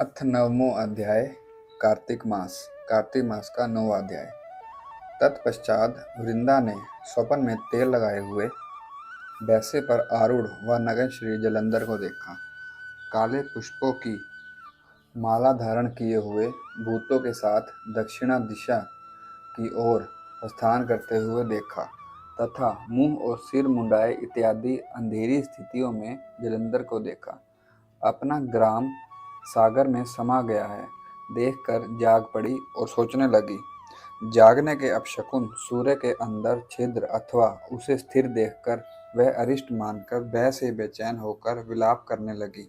अथ नवमो अध्याय। कार्तिक मास का 9वां अध्याय। तत्पश्चात वृंदा ने स्वप्न में तेल लगाए हुए बैसे पर आरूढ़ व नगन श्री जलंधर को देखा। काले पुष्पों की माला धारण किए हुए भूतों के साथ दक्षिणा दिशा की ओर प्रस्थान करते हुए देखा तथा मुंह और सिर मुंडाए इत्यादि अंधेरी स्थितियों में जलंधर को देखा। अपना ग्राम सागर में समा गया है देखकर जाग पड़ी और सोचने लगी। जागने के अपशकुन सूर्य के अंदर छिद्र अथवा उसे स्थिर देखकर वह अरिष्ट मानकर भय से बेचैन होकर विलाप करने लगी।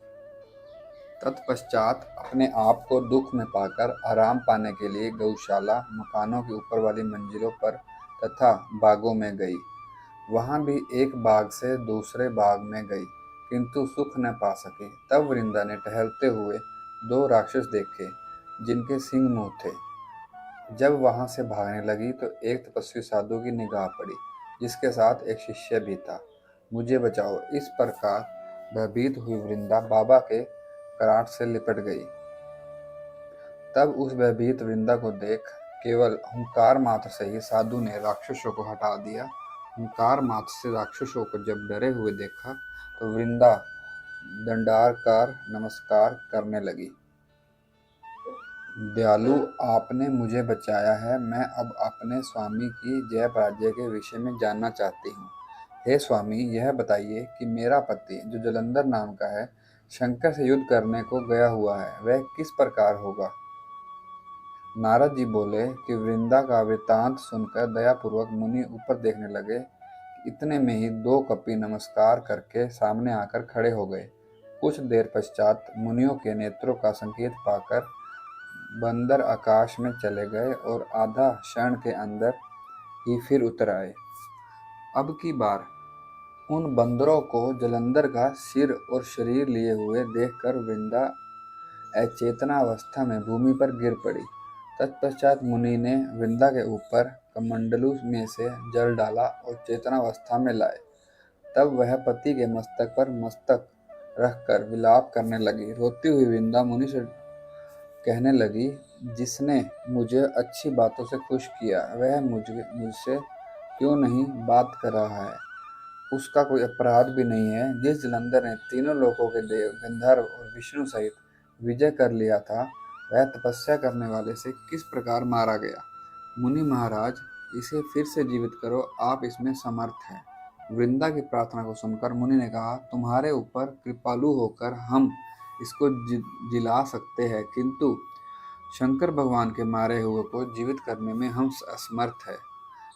तत्पश्चात अपने आप को दुख में पाकर आराम पाने के लिए गौशाला, मकानों की ऊपर वाली मंजिलों पर तथा बागों में गई। वहां भी एक बाग से दूसरे बाग में गई किंतु सुख न पा सकी। तब वृंदा ने टहलते हुए 2 राक्षस देखे जिनके सिंह मुंह थे। जब वहां से भागने लगी तो एक तपस्वी साधु की निगाह पड़ी जिसके साथ एक शिष्य भी था। मुझे बचाओ, इस प्रकार भयभीत हुई वृंदा बाबा के कराट से लिपट गई। तब उस भयभीत वृंदा को देख केवल हुंकार मात्र से ही साधु ने राक्षसों को हटा दिया। हुंकार मात्र से राक्षसों को जब डरे हुए देखा तो वृंदा दंडाकार नमस्कार करने लगी। दयालु, आपने मुझे बचाया है। मैं अब अपने स्वामी की जय पराजय के विषय में जानना चाहती हूँ। हे स्वामी, यह बताइए कि मेरा पति जो जलंधर नाम का है शंकर से युद्ध करने को गया हुआ है, वह किस प्रकार होगा। नारद जी बोले कि वृंदा का वृत्तांत सुनकर दयापूर्वक मुनि ऊपर देखने लगे। इतने में ही 2 कपि नमस्कार करके सामने आकर खड़े हो गए। कुछ देर पश्चात मुनियों के नेत्रों का संकेत पाकर बंदर आकाश में चले गए और आधा क्षण के अंदर ही फिर उतर आए। अब की बार उन बंदरों को जलंधर का सिर और शरीर लिए हुए देखकर वृंदा अचेतनावस्था में भूमि पर गिर पड़ी। तत्पश्चात मुनि ने वृंदा के ऊपर कमंडलू में से जल डाला और चेतनावस्था में लाए। तब वह पति के मस्तक पर मस्तक रखकर विलाप करने लगी। रोती हुई वृंदा मुनि से कहने लगी, जिसने मुझे अच्छी बातों से खुश किया वह मुझसे क्यों नहीं बात कर रहा है। उसका कोई अपराध भी नहीं है। जिस जलंधर ने तीनों लोकों के देव, गंधर्व और विष्णु सहित विजय कर लिया था, वह तपस्या करने वाले से किस प्रकार मारा गया। मुनि महाराज, इसे फिर से जीवित करो, आप इसमें समर्थ हैं। वृंदा की प्रार्थना को सुनकर मुनि ने कहा, तुम्हारे ऊपर कृपालु होकर हम इसको जिला सकते हैं, किंतु शंकर भगवान के मारे हुए को जीवित करने में हम असमर्थ हैं।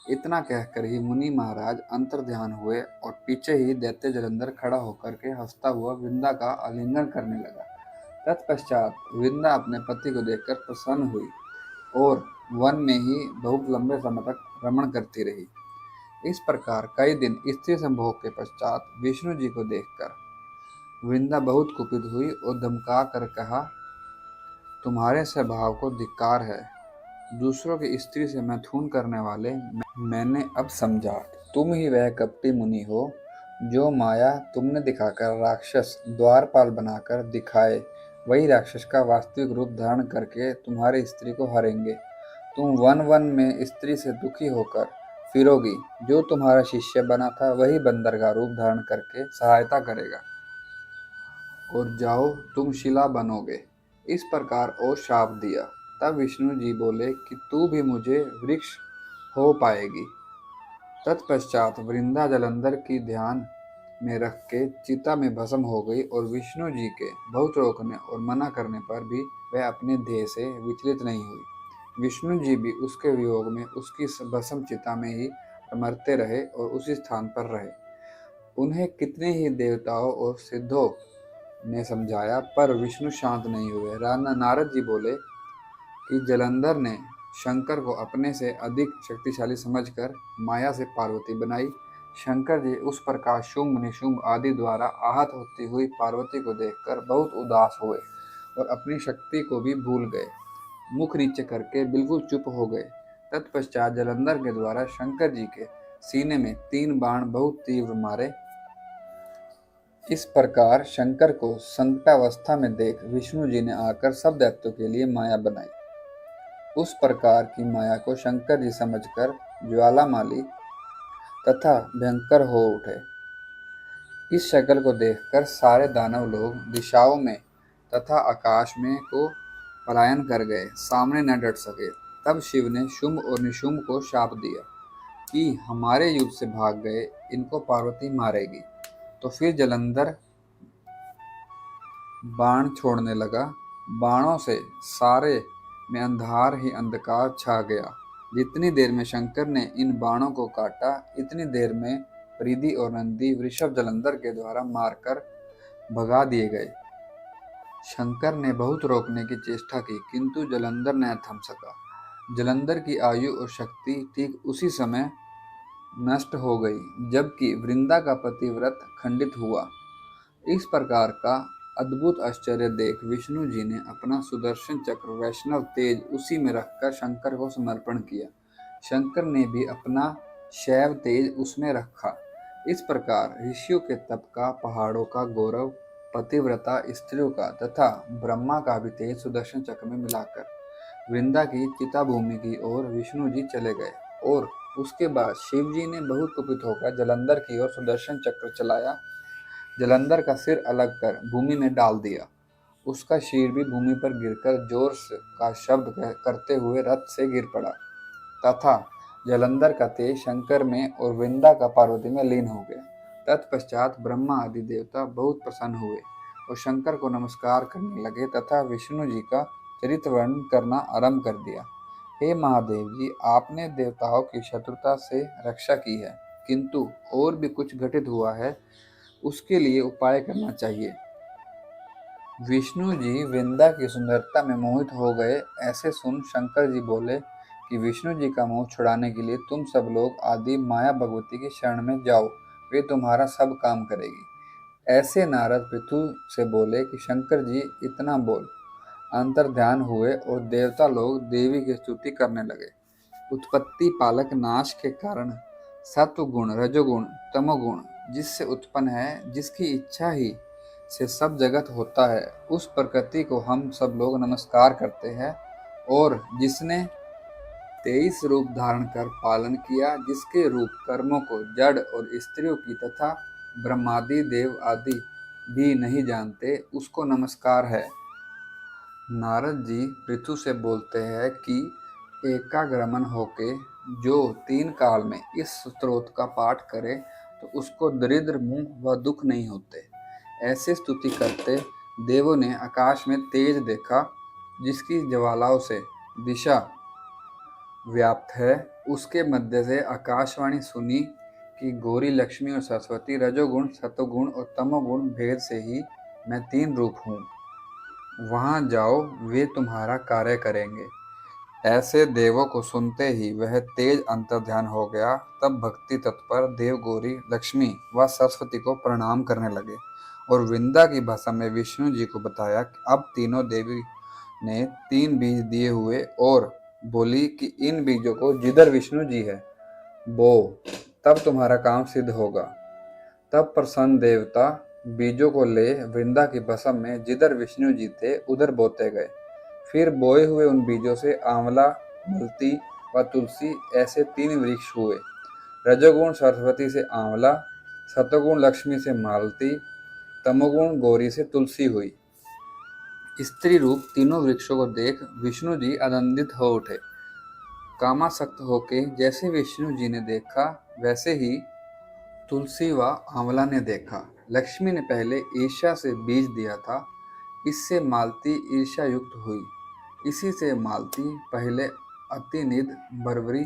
इतना कहकर ही मुनि महाराज अंतर्ध्यान हुए और पीछे ही दैत्य जलंधर खड़ा होकर के हंसता हुआ वृंदा का आलिंगन करने लगा। तत्पश्चात वृंदा अपने पति को देखकर प्रसन्न हुई और वन में ही बहुत लंबे समय तक रमण करती रही। इस प्रकार कई दिन स्त्री संभोग के पश्चात विष्णु जी को देखकर वृंदा बहुत कुपित हुई और धमका कर कहा, तुम्हारे स्वभाव को धिक्कार है। दूसरों की स्त्री से मैथुन करने वाले मैंने अब समझा, तुम ही वह कपटी मुनि हो जो माया तुमने दिखाकर राक्षस द्वारपाल बनाकर दिखाए, वही राक्षस का वास्तविक रूप धारण करके तुम्हारी स्त्री को हरेंगे। तुम वन वन में स्त्री से दुखी होकर फिरोगी। जो तुम्हारा शिष्य बना था वही बंदर का रूप धारण करके सहायता करेगा और जाओ तुम शिला बनोगे। इस प्रकार और शाप दिया। तब विष्णु जी बोले कि तू भी मुझे वृक्ष हो पाएगी। तत्पश्चात वृंदा जलंधर की ध्यान में रख के चिता में भस्म हो गई और विष्णु जी के बहुत रोकने और मना करने पर भी वह अपने ध्येय से विचलित नहीं हुई। विष्णु जी भी उसके वियोग में उसकी भस्म चिता में ही मरते रहे और उसी स्थान पर रहे। उन्हें कितने ही देवताओं और सिद्धों ने समझाया पर विष्णु शांत नहीं हुए। नारद जी बोले कि जलंधर ने शंकर को अपने से अधिक शक्तिशाली समझकर माया से पार्वती बनाई। शंकर जी उस प्रकार शुंभ निशुंभ आदि द्वारा आहत होती हुई पार्वती को देखकर बहुत उदास हुए और अपनी शक्ति को भी भूल गए। मुख नीचे करके बिल्कुल चुप हो गए। तत्पश्चात जलंधर के द्वारा शंकर जी के सीने में 3 बाण बहुत तीव्र मारे इस प्रकार शंकर को संकटावस्था में देख विष्णु जी ने आकर सब दैत्यों के लिए माया बनाई। उस प्रकार की माया को शंकर जी समझकर ज्वालामाली तथा भयंकर हो उठे। इस शक्ल को देखकर सारे दानव लोग दिशाओं में तथा आकाश में को पलायन कर गए, सामने न डट सके। तब शिव ने शुंभ और निशुंभ को शाप दिया कि हमारे युद्ध से भाग गए, इनको पार्वती मारेगी। तो फिर जलंधर बाण छोड़ने लगा। बाणों से सारे में अंधार ही अंधकार छा गया। जितनी देर में शंकर ने इन बाणों को काटा, इतनी देर में परिधि और नंदी वृषभ जलंधर के द्वारा मारकर भगा दिए गए। शंकर ने बहुत रोकने की चेष्टा की, किंतु जलंधर न थम सका। जलंधर की आयु और शक्ति ठीक उसी समय नष्ट हो गई, जबकि वृंदा का पतिव्रत खंडित हुआ। इस प्रकार का अद्भुत आश्चर्य देख विष्णु जी ने अपना सुदर्शन चक्र वैष्णव तेज उसी में रखकर शंकर को समर्पण किया। शंकर ने भी अपना शैव तेज उसमें रखा। इस प्रकार ऋषियों के तप का, पहाड़ों का गौरव, पतिव्रता स्त्रियों का तथा ब्रह्मा का भी तेज सुदर्शन चक्र में मिलाकर वृंदा की चिता भूमि की ओर विष्णु जी चले गए। और उसके बाद शिव जी ने बहुत कुपित होकर जलंधर की ओर सुदर्शन चक्र चलाया। जलंधर का सिर अलग कर भूमि में डाल दिया। उसका शीर भी भूमि पर गिरकर जोर का शब्द करते हुए रथ से गिर पड़ा तथा जलंधर का तेज शंकर में और वृंदा का पार्वती में लीन हो गया। तत्पश्चात ब्रह्मा आदि देवता बहुत प्रसन्न हुए और शंकर को नमस्कार करने लगे तथा विष्णु जी का चरित्र वर्णन करना आरंभ कर दिया। हे महादेव जी, आपने देवताओं की शत्रुता से रक्षा की है, किंतु और भी कुछ घटित हुआ है, उसके लिए उपाय करना चाहिए। विष्णु जी वृंदा की सुंदरता में मोहित हो गए। ऐसे सुन शंकर जी बोले कि विष्णु जी का मोह छुड़ाने के लिए तुम सब लोग आदि माया भगवती की शरण में जाओ, वे तुम्हारा सब काम करेगी। ऐसे नारद पृथु से बोले कि शंकर जी इतना बोल अंतर्ध्यान हुए और देवता लोग देवी की स्तुति करने लगे। उत्पत्ति पालक नाश के कारण सत्व गुण, रजोगुण, तमोगुण जिससे उत्पन्न है, जिसकी इच्छा ही से सब जगत होता है, उस प्रकृति को हम सब लोग नमस्कार करते हैं। और जिसने 23 रूप धारण कर पालन किया, जिसके रूप कर्मों को जड़ और स्त्रियों की तथा ब्रह्मादि देव आदि भी नहीं जानते, उसको नमस्कार है। नारद जी पृथु से बोलते हैं कि एकाग्रमन होके जो 3 काल में इस स्तोत्र का पाठ करे तो उसको दरिद्र, मुंह व दुख नहीं होते। ऐसे स्तुति करते देवों ने आकाश में तेज देखा, जिसकी ज्वालाओं से दिशा व्याप्त है। उसके मध्य से आकाशवाणी सुनी कि गौरी, लक्ष्मी और सरस्वती रजोगुण, सतोगुण और तमोगुण भेद से ही मैं 3 रूप हूँ। वहाँ जाओ, वे तुम्हारा कार्य करेंगे। ऐसे देवों को सुनते ही वह तेज अंतर्ध्यान हो गया। तब भक्ति तत्पर देव गौरी, लक्ष्मी व सरस्वती को प्रणाम करने लगे और वृंदा की भाषा में विष्णु जी को बताया कि अब तीनों देवी ने 3 बीज दिए हुए और बोली कि इन बीजों को जिधर विष्णु जी है बो, तब तुम्हारा काम सिद्ध होगा। तब प्रसन्न देवता बीजों को ले वृंदा की भस्म में जिधर विष्णु जी थे उधर बोते गए। फिर बोए हुए उन बीजों से आंवला, मलती व तुलसी ऐसे 3 वृक्ष हुए। रजोगुण सरस्वती से आंवला, सतोगुण लक्ष्मी से मालती, तमोगुण गौरी से तुलसी हुई। स्त्री रूप तीनों वृक्षों को देख विष्णु जी आनंदित हो उठे। कामासक्त होके जैसे विष्णु जी ने देखा, वैसे ही तुलसी व आंवला ने देखा। लक्ष्मी ने पहले ईर्ष्या से बीज दिया था, इससे मालती ईर्ष्या युक्त हुई। इसी से मालती पहले अतिनिध बरबरी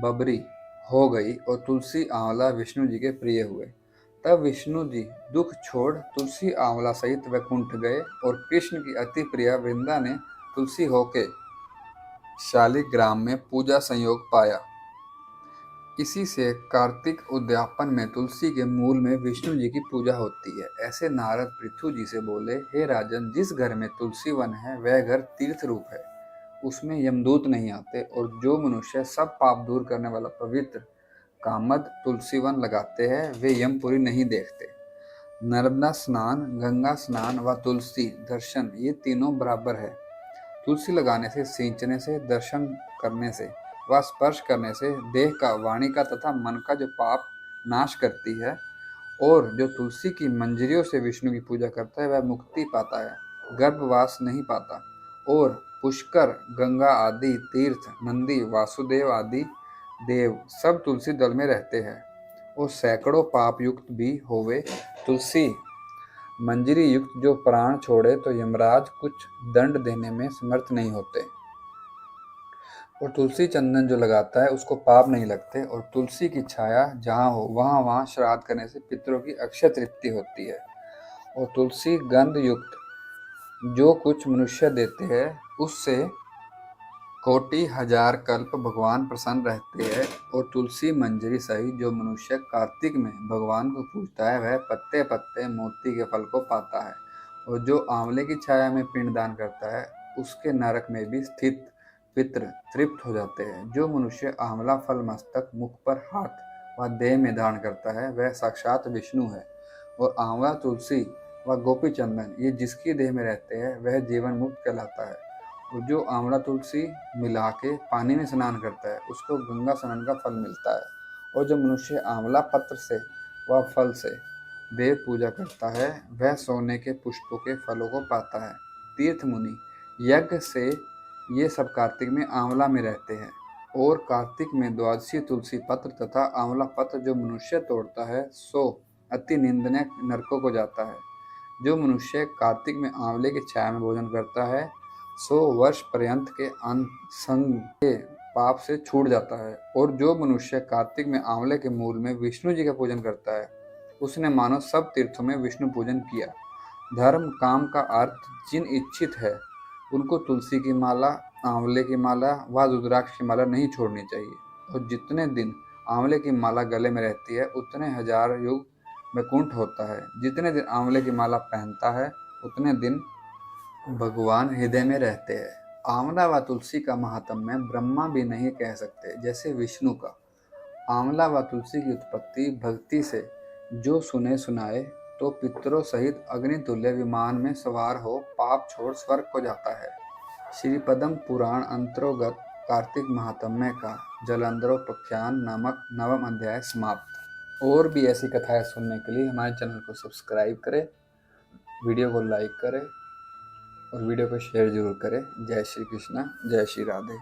बबरी हो गई और तुलसी आंवला विष्णु जी के प्रिय हुए। तब विष्णु जी दुख छोड़ तुलसी आंवला सहित वैकुंठ गए और कृष्ण की अति प्रिया वृंदा ने तुलसी होके शालिग्राम में पूजा संयोग पाया। इसी से कार्तिक उद्यापन में तुलसी के मूल में विष्णु जी की पूजा होती है। ऐसे नारद पृथु जी से बोले, हे राजन, जिस घर में तुलसी वन है वह घर तीर्थ रूप है, उसमें यमदूत नहीं आते। और जो मनुष्य सब पाप दूर करने वाला पवित्र कामद तुलसी वन लगाते हैं, वे यमपुरी नहीं देखते। नर्मदा स्नान, गंगा स्नान व तुलसी दर्शन ये तीनों बराबर है। तुलसी लगाने से, सींचने से, दर्शन करने से व स्पर्श करने से देह का, वाणी का तथा मन का जो पाप नाश करती है। और जो तुलसी की मंजरियों से विष्णु की पूजा करता है वह मुक्ति पाता है, गर्भवास नहीं पाता। और पुष्कर, गंगा आदि तीर्थ, नंदी, वासुदेव आदि देव सब तुलसी दल में रहते हैं। और सैकड़ों पाप युक्त भी होवे, तुलसी मंजरी युक्त जो प्राण छोड़े तो यमराज कुछ दंड देने में समर्थ नहीं होते। और तुलसी चंदन जो लगाता है उसको पाप नहीं लगते। और तुलसी की छाया जहाँ हो वहाँ वहाँ श्राद्ध करने से पितरों की अक्षय तृप्ति होती है। और तुलसी गंध युक्त जो कुछ मनुष्य देते हैं उससे कोटि हजार कल्प भगवान प्रसन्न रहते हैं। और तुलसी मंजरी सहित जो मनुष्य कार्तिक में भगवान को पूजता है वह पत्ते पत्ते मोती के फल को पाता है। और जो आंवले की छाया में पिंडदान करता है उसके नरक में भी स्थित पितृ तृप्त हो जाते हैं। जो मनुष्य आंवला फल मस्तक, मुख पर, हाथ व देह में धारण करता है वह साक्षात विष्णु है। और आंवला, तुलसी व गोपी चंदन ये जिसकी देह में रहते हैं वह जीवन मुक्त कहलाता है। और जो आंवला तुलसी मिला के पानी में स्नान करता है उसको गंगा स्नान का फल मिलता है। और जो मनुष्य आंवला पत्र से व फल से देव पूजा करता है वह सोने के पुष्पों के फलों को पाता है। तीर्थ मुनि यज्ञ से ये सब कार्तिक में आंवला में रहते हैं। और कार्तिक में द्वादशी तुलसी पत्र तथा आंवला पत्र जो मनुष्य तोड़ता है सो अति निंदनीय नरकों को जाता है। जो मनुष्य कार्तिक में आंवले की छाया में भोजन करता है 100 वर्ष पर्यंत के संग के पाप से छूट जाता है। और जो मनुष्य कार्तिक में आंवले के मूल में विष्णु जी का पूजन करता है उसने मानो सब तीर्थों में विष्णु पूजन किया। धर्म काम का अर्थ जिन इच्छित है उनको तुलसी की माला, आंवले की माला व रुद्राक्ष की माला नहीं छोड़नी चाहिए। और जितने दिन आंवले की माला गले में रहती है उतने हजार युग वैकुंठ होता है। जितने दिन आंवले की माला पहनता है उतने दिन भगवान हृदय में रहते हैं। आंवला व तुलसी का महात्म्य ब्रह्मा भी नहीं कह सकते जैसे विष्णु का। आंवला व तुलसी की उत्पत्ति भक्ति से जो सुने सुनाए तो पितरों सहित अग्नितुल्य विमान में सवार हो पाप छोड़ स्वर्ग को जाता है। श्री पद्म पुराण अंतर्गत कार्तिक महात्म्य का जलंधरोपाख्यान नामक 9वां अध्याय समाप्त। और भी ऐसी कथाएं सुनने के लिए हमारे चैनल को सब्सक्राइब करें, वीडियो को लाइक करें और वीडियो को शेयर जरूर करें। जय श्री कृष्णा, जय श्री राधे।